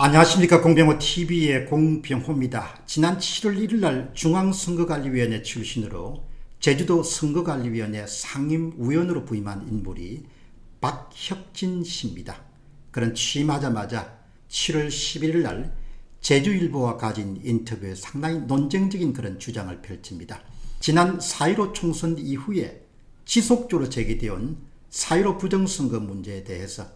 안녕하십니까. 공병호TV의 공병호입니다. 지난 7월 1일 날 중앙선거관리위원회 출신으로 제주도 선거관리위원회 상임위원으로 부임한 인물이 박혁진 씨입니다. 그는 취임하자마자 7월 11일 날 제주일보와 가진 인터뷰에 상당히 논쟁적인 그런 주장을 펼칩니다. 지난 4.15 총선 이후에 지속적으로 제기되어 온 4.15 부정선거 문제에 대해서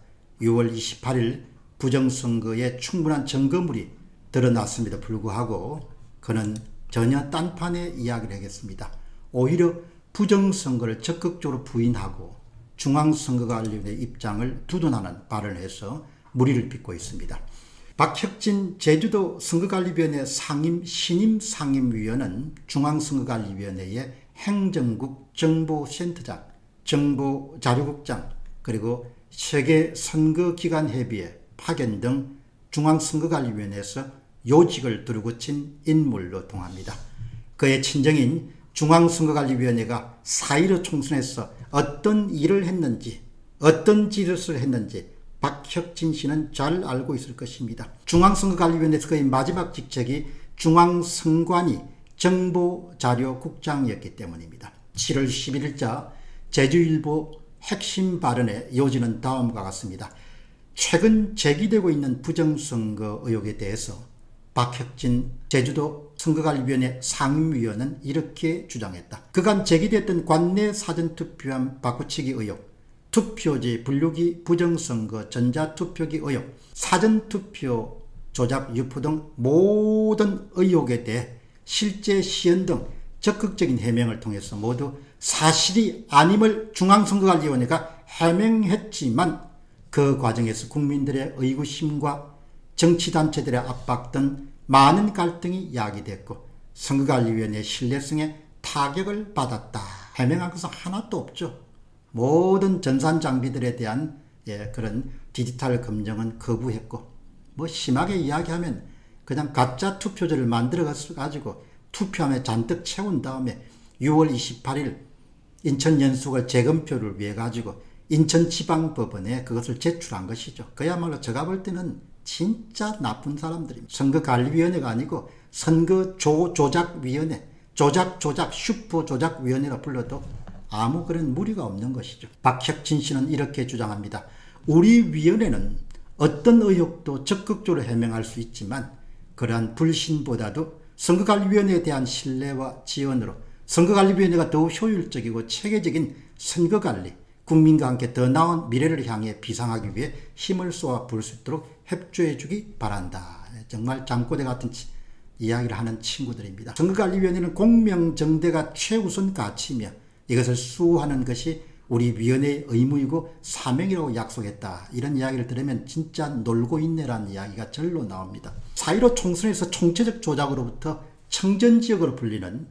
6월 28일 부정선거에 충분한 증거물이 드러났음에도 불구하고 그는 전혀 딴판의 이야기를 하겠습니다. 오히려 부정선거를 적극적으로 부인하고 중앙선거관리위원회 입장을 두둔하는 발언을 해서 물의를 빚고 있습니다. 박혁진 제주도 선거관리위원회 신임 상임위원은 중앙선거관리위원회의 행정국 정보센터장, 정보자료국장, 그리고 세계선거기관협의회 파견 등 중앙선거관리위원회에서 요직을 두르고 친 인물로 통합니다. 그의 친정인 중앙선거관리위원회가 4.15 총선에서 어떤 일을 했는지, 어떤 짓을 했는지 박혁진 씨는 잘 알고 있을 것입니다. 중앙선거관리위원회에서 그의 마지막 직책이 중앙선관위 정보자료국장이었기 때문입니다. 7월 11일자 제주일보 핵심 발언의 요지는 다음과 같습니다. 최근 제기되고 있는 부정선거 의혹에 대해서 박혁진 제주도 선거관리위원회 상임위원은 이렇게 주장했다. 그간 제기됐던 관내 사전투표함 바꾸치기 의혹, 투표지 분류기 부정선거 전자투표기 의혹, 사전투표 조작 유포 등 모든 의혹에 대해 실제 시연 등 적극적인 해명을 통해서 모두 사실이 아님을 중앙선거관리위원회가 해명했지만 그 과정에서 국민들의 의구심과 정치단체들의 압박 등 많은 갈등이 야기됐고 선거관리위원회 신뢰성에 타격을 받았다. 해명한 것은 하나도 없죠. 모든 전산 장비들에 대한 그런 디지털 검증은 거부했고 심하게 이야기하면 그냥 가짜 투표지를 만들어 가지고 투표함에 잔뜩 채운 다음에 6월 28일 인천 연수구 재검표를 위해 가지고 인천지방법원에 그것을 제출한 것이죠. 그야말로 제가 볼 때는 진짜 나쁜 사람들입니다. 선거관리위원회가 아니고 선거조작위원회, 조작 슈퍼조작위원회라 불러도 아무 그런 무리가 없는 것이죠. 박혁진 씨는 이렇게 주장합니다. 우리 위원회는 어떤 의혹도 적극적으로 해명할 수 있지만 그러한 불신보다도 선거관리위원회에 대한 신뢰와 지원으로 선거관리위원회가 더욱 효율적이고 체계적인 선거관리, 국민과 함께 더 나은 미래를 향해 비상하기 위해 힘을 쏟아 부을 수 있도록 협조해 주기 바란다. 정말 잠꼬대 같은 이야기를 하는 친구들입니다. 선거관리위원회는 공명정대가 최우선 가치이며 이것을 수호하는 것이 우리 위원회의 의무이고 사명이라고 약속했다. 이런 이야기를 들으면 진짜 놀고 있네라는 이야기가 절로 나옵니다. 4.15 총선에서 총체적 조작으로부터 청전지역으로 불리는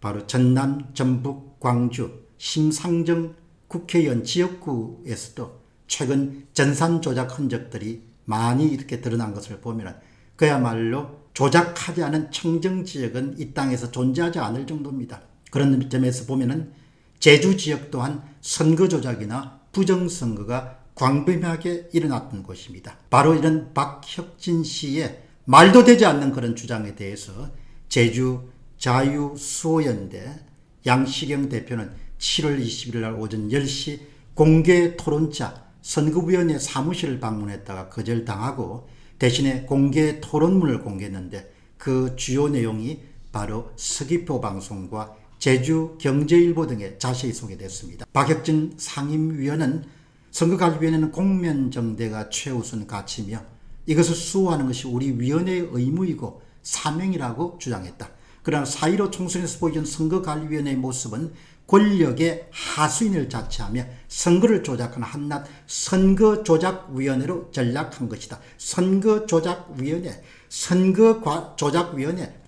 바로 전남, 전북, 광주, 심상정 국회의원 지역구에서도 최근 전산 조작 흔적들이 많이 이렇게 드러난 것을 보면 그야말로 조작하지 않은 청정지역은 이 땅에서 존재하지 않을 정도입니다. 그런 점에서 보면 제주 지역 또한 선거 조작이나 부정선거가 광범위하게 일어났던 곳입니다. 바로 이런 박혁진 씨의 말도 되지 않는 그런 주장에 대해서 제주 자유수호연대 양시경 대표는 7월 21일 날 오전 10시 공개 토론자 선거위원회 사무실을 방문했다가 거절당하고 대신에 공개 토론문을 공개했는데 그 주요 내용이 바로 서귀포 방송과 제주경제일보 등에 자세히 소개됐습니다. 박혁진 상임위원은 선거관리위원회는 공명정대가 최우선 가치며 이것을 수호하는 것이 우리 위원회의 의무이고 사명이라고 주장했다. 그러나 4.15 총선에서 보여준 선거관리위원회의 모습은 권력의 하수인을 자처하며 선거를 조작하는 한낱 선거조작위원회로 전락한 것이다. 선거조작위원회,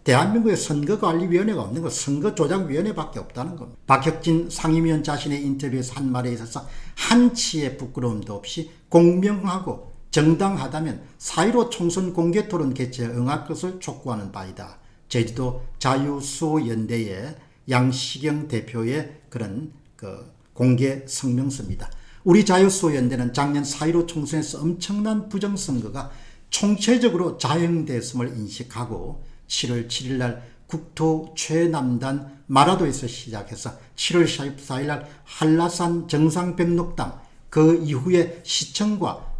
대한민국에 선거관리위원회가 없는 것, 선거조작위원회밖에 없다는 겁니다. 박혁진 상임위원 자신의 인터뷰에서 한 말에 있어서 한치의 부끄러움도 없이 공명하고 정당하다면 4.15 총선 공개토론 개최에 응할 것을 촉구하는 바이다. 제주도 자유수호연대의 양시경 대표의 그런 공개 성명서입니다. 우리 자유수호연대는 작년 4.15 총선에서 엄청난 부정선거가 총체적으로 자영됐음을 인식하고 7월 7일 날 국토 최남단 마라도에서 시작해서 7월 14일 날 한라산 정상백록당, 그 이후에 시청과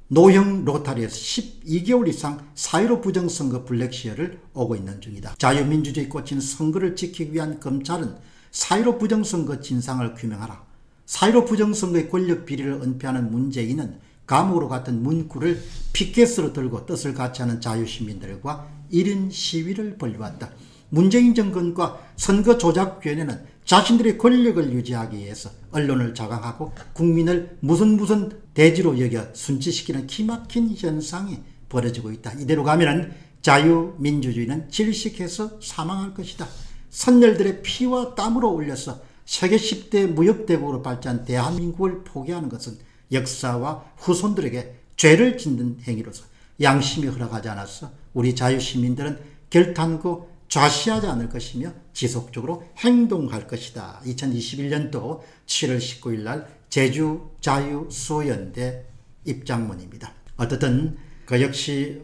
노형 로타리에서 12개월 이상 4.15 부정선거 블랙시어를 오고 있는 중이다. 자유민주주의 꽂힌 선거를 지키기 위한 검찰은 4.15 부정선거 진상을 규명하라, 4.15 부정선거의 권력 비리를 은폐하는 문재인은 감옥으로 갔던 문구를 피켓으로 들고 뜻을 같이 하는 자유시민들과 1인 시위를 벌여왔다. 문재인 정권과 선거조작위원회는 자신들의 권력을 유지하기 위해서 언론을 자강하고 국민을 무슨 대지로 여겨 순치시키는 기막힌 현상이 벌어지고 있다. 이대로 가면 자유민주주의는 질식해서 사망할 것이다. 선열들의 피와 땀으로 올려서 세계 10대 무역대국으로 발전한 대한민국을 포기하는 것은 역사와 후손들에게 죄를 짓는 행위로서 양심이 허락하지 않아서 우리 자유시민들은 결단코 좌시하지 않을 것이며 지속적으로 행동할 것이다. 2021년도 7월 19일 날 제주자유수호연대 입장문입니다. 어떻든 그 역시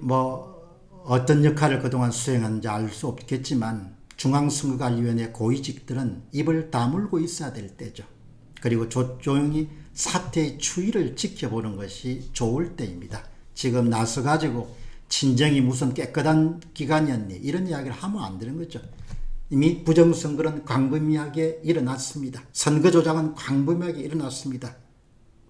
어떤 역할을 그동안 수행하는지 알 수 없겠지만 중앙선거관리위원회 고위직들은 입을 다물고 있어야 될 때죠. 그리고 조용히 사태의 추이를 지켜보는 것이 좋을 때입니다. 지금 나서가지고 친정이 무슨 깨끗한 기관이었니 이런 이야기를 하면 안 되는 거죠. 이미 부정선거는 광범위하게 일어났습니다. 선거 조작은 광범위하게 일어났습니다.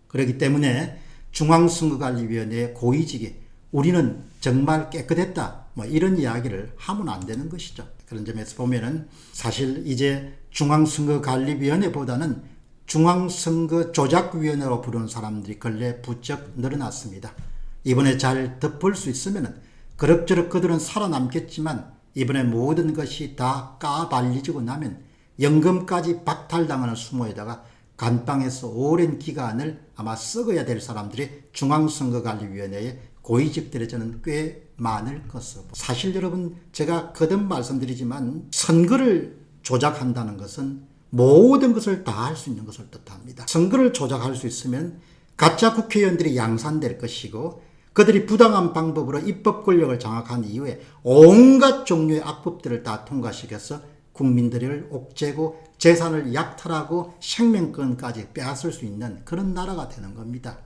그렇기 때문에 중앙선거관리위원회 고위직이 우리는 정말 깨끗했다 이런 이야기를 하면 안 되는 것이죠. 그런 점에서 보면은 사실 이제 중앙선거관리위원회보다는 중앙선거조작위원회로 부르는 사람들이 근래 부쩍 늘어났습니다. 이번에 잘 덮을 수 있으면 그럭저럭 그들은 살아남겠지만 이번에 모든 것이 다 까발리지고 나면 연금까지 박탈당하는 수모에다가 간방에서 오랜 기간을 아마 썩어야 될 사람들이 중앙선거관리위원회에 고위직들에 저는 꽤 많을 것으로. 사실 여러분 제가 거듭 말씀드리지만 선거를 조작한다는 것은 모든 것을 다 할 수 있는 것을 뜻합니다. 선거를 조작할 수 있으면 가짜 국회의원들이 양산될 것이고 그들이 부당한 방법으로 입법 권력을 장악한 이후에 온갖 종류의 악법들을 다 통과시켜서 국민들을 옥죄고 재산을 약탈하고 생명권까지 빼앗을 수 있는 그런 나라가 되는 겁니다.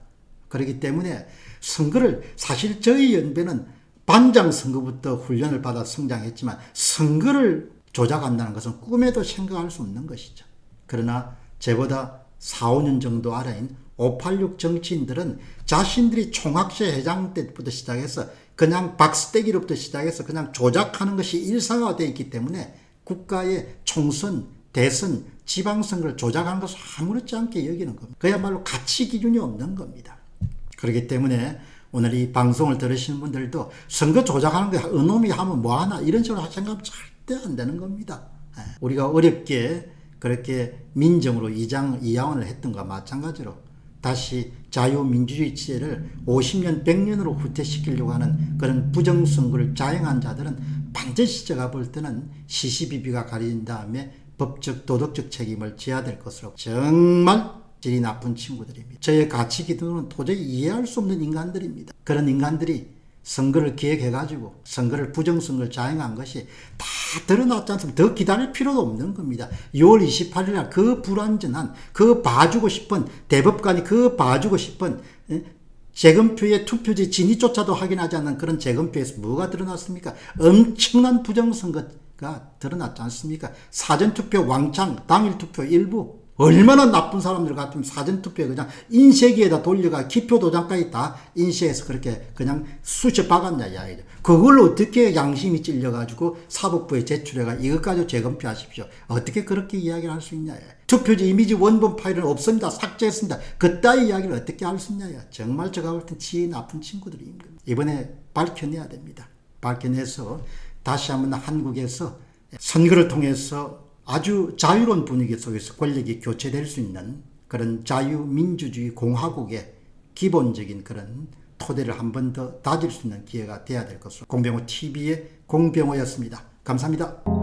그렇기 때문에 선거를 사실 저희 연배는 반장 선거부터 훈련을 받아 성장했지만 선거를 조작한다는 것은 꿈에도 생각할 수 없는 것이죠. 그러나 저보다 4, 5년 정도 아래인 586 정치인들은 자신들이 총학회 회장 때부터 시작해서 그냥 박스떼기로부터 시작해서 그냥 조작하는 것이 일상화되어 있기 때문에 국가의 총선, 대선, 지방선거를 조작하는 것을 아무렇지 않게 여기는 겁니다. 그야말로 가치 기준이 없는 겁니다. 그렇기 때문에 오늘 이 방송을 들으시는 분들도 선거 조작하는 거 어놈이 하면 뭐하나 이런 식으로 생각하면 절대 안 되는 겁니다. 우리가 어렵게 그렇게 민정으로 이양을 했던 것과 마찬가지로 다시 자유민주주의 체제를 50년, 100년으로 후퇴시키려고 하는 그런 부정선거를 자행한 자들은 반드시 제가 볼 때는 시시비비가 가려진 다음에 법적, 도덕적 책임을 져야 될 것으로 정말 질이 나쁜 친구들입니다. 저의 가치 기준은 도저히 이해할 수 없는 인간들입니다. 그런 인간들이 선거를 기획해가지고 선거를 부정선거를 자행한 것이 다 드러났지 않습니까? 더 기다릴 필요도 없는 겁니다. 6월 28일 날 그 불완전한 그 봐주고 싶은 대법관이 그 봐주고 싶은 재검표의 투표지 진위조차도 확인하지 않는 그런 재검표에서 뭐가 드러났습니까? 엄청난 부정선거가 드러났지 않습니까? 사전투표 왕창, 당일투표 일부 얼마나 나쁜 사람들 같으면 사전투표에 그냥 인쇄기에다 돌려가 기표도장까지 다 인쇄해서 그렇게 그냥 쑤셔 박았냐 이야기죠. 그걸 어떻게 양심이 찔려가지고 사법부에 제출해가 이것 가지고 재검표하십시오. 어떻게 그렇게 이야기를 할 수 있냐. 투표지 이미지 원본 파일은 없습니다. 삭제했습니다. 그따위 이야기를 어떻게 할 수 있냐. 정말 제가 볼 땐 지 나쁜 친구들입니다. 이번에 밝혀내야 됩니다. 밝혀내서 다시 한번 한국에서 선거를 통해서 아주 자유로운 분위기 속에서 권력이 교체될 수 있는 그런 자유민주주의 공화국의 기본적인 그런 토대를 한 번 더 다질 수 있는 기회가 돼야 될 것으로 공병호 TV의 공병호였습니다. 감사합니다.